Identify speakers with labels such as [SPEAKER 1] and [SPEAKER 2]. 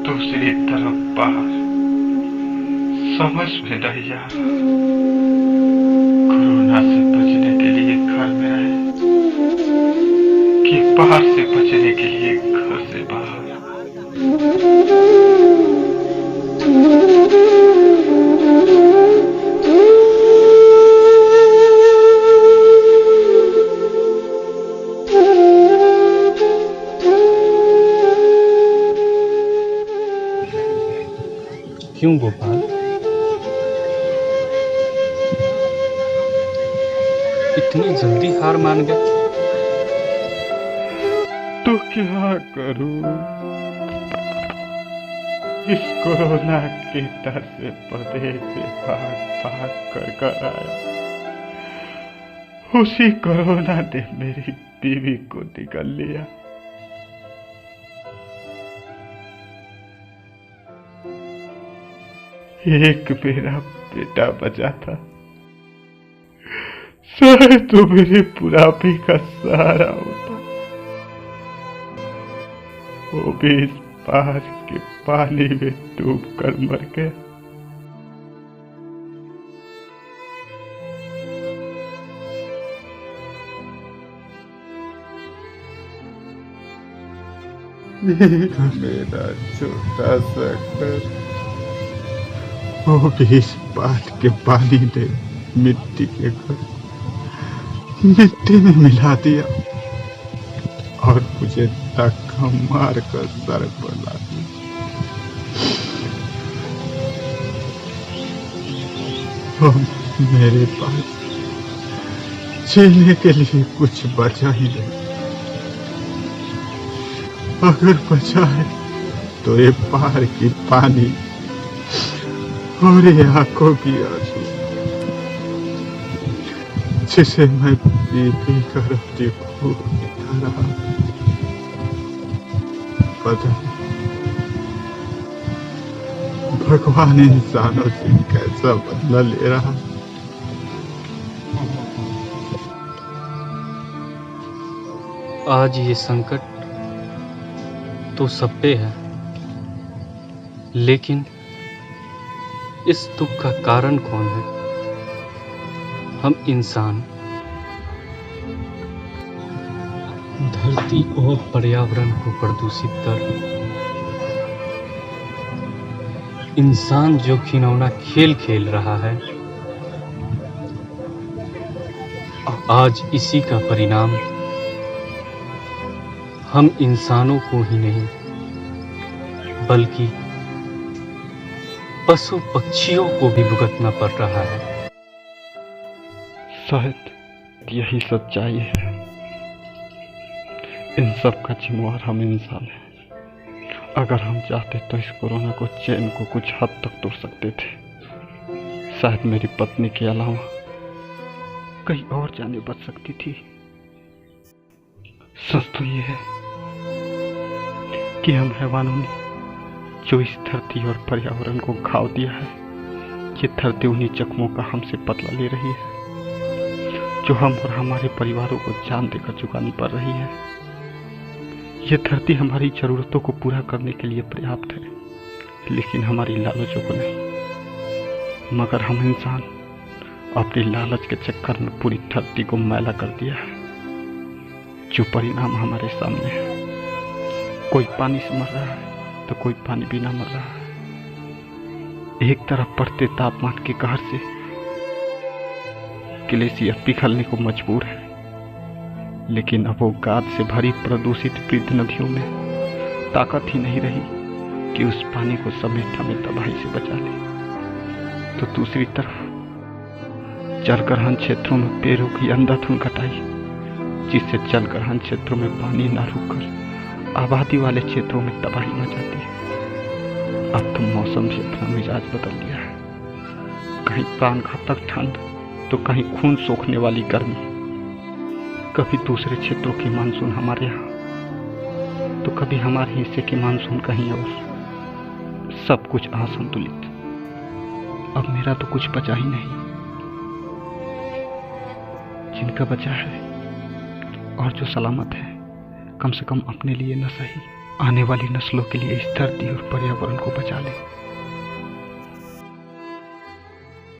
[SPEAKER 1] दूसरी तरफ बाहर समझ में नहीं आ रहा। कोरोना से बचने के लिए घर में रहे कि बाहर से बचने के लिए घर से बाहर।
[SPEAKER 2] क्यों गोपाल, इतनी जल्दी हार मान गए?
[SPEAKER 1] तो क्या करूं, इस कोरोना के डर से परदेश से भाग कर आया। उसी कोरोना ने मेरी बीवी को निगल लिया। एक मेरा बेटा बचा था, शायद तो मेरे बुढ़ापे का सहारा होता। वो भी इस बाढ़ के पानी में डूब कर मर गया। मेरा छोटा सा घर, वो भी इस बाढ़ के पानी ने मिट्टी के घर मिट्टी में मिला दिया और मुझे धक्का मार कर सर पर ला दिया। और मेरे पास जीने के लिए कुछ बचा ही नहीं। अगर बचा है तो ये बाहर की पानी और ये आंखों की आंसू, जिसे मैं पी कर अपनी भूख मिटा रहा। पता भगवान इंसानों से कैसा बदला ले रहा।
[SPEAKER 2] आज ये संकट तो सब पे है, लेकिन इस दुख का कारण कौन है? हम इंसान। धरती और पर्यावरण को प्रदूषित कर इंसान जो घिनौना खेल खेल रहा है, आज इसी का परिणाम हम इंसानों को ही नहीं बल्कि पशु पक्षियों को भी भुगतना पड़ रहा है।
[SPEAKER 1] शायद यही सच्चाई है। इन सब का जिम्मेवार हम इंसान हैं। अगर हम चाहते तो इस कोरोना को चैन को कुछ हद तक तोड़ सकते थे। शायद मेरी पत्नी के अलावा कई और जानें बच सकती थी। सच तो ये है कि हम हैवानों ने जो इस धरती और पर्यावरण को घाव दिया है, ये धरती उन्हीं जख्मों का हमसे बदला ले रही है जो हम और हमारे परिवारों को जान देकर चुकानी पड़ रही है। ये धरती हमारी जरूरतों को पूरा करने के लिए पर्याप्त है, लेकिन हमारी लालचों को नहीं। मगर हम इंसान अपनी लालच के चक्कर में पूरी धरती को मैला कर दिया है, जो परिणाम हमारे सामने है। कोई पानी से मर रहा है तो कोई पानी बिना मर रहा है। एक तरफ बढ़ते तापमान के कहर से ग्लेशियर पिघलने को मजबूर है, लेकिन अब वो गाद से भरी प्रदूषित वृद्ध नदियों में ताकत ही नहीं रही कि उस पानी को समेट हमें तबाही से बचा ले। तो दूसरी तरफ जलग्रहण क्षेत्रों में पेड़ों की अंधाधुंध कटाई, जिससे जलग्रहण क्षेत्रों में पानी न रुककर आबादी वाले क्षेत्रों में तबाही मचाती है। अब तो मौसम से अपना मिजाज बदल लिया है, कहीं प्राणघातक ठंड तो कहीं खून सोखने वाली गर्मी। कभी दूसरे क्षेत्रों की मानसून हमारे यहाँ तो कभी हमारे हिस्से की मानसून कहीं और। सब कुछ असंतुलित। अब मेरा तो कुछ बचा ही नहीं। जिनका बचा है और जो सलामत है, कम से कम अपने लिए न सही, आने वाली नस्लों के लिए इस धरती और पर्यावरण को बचा ले।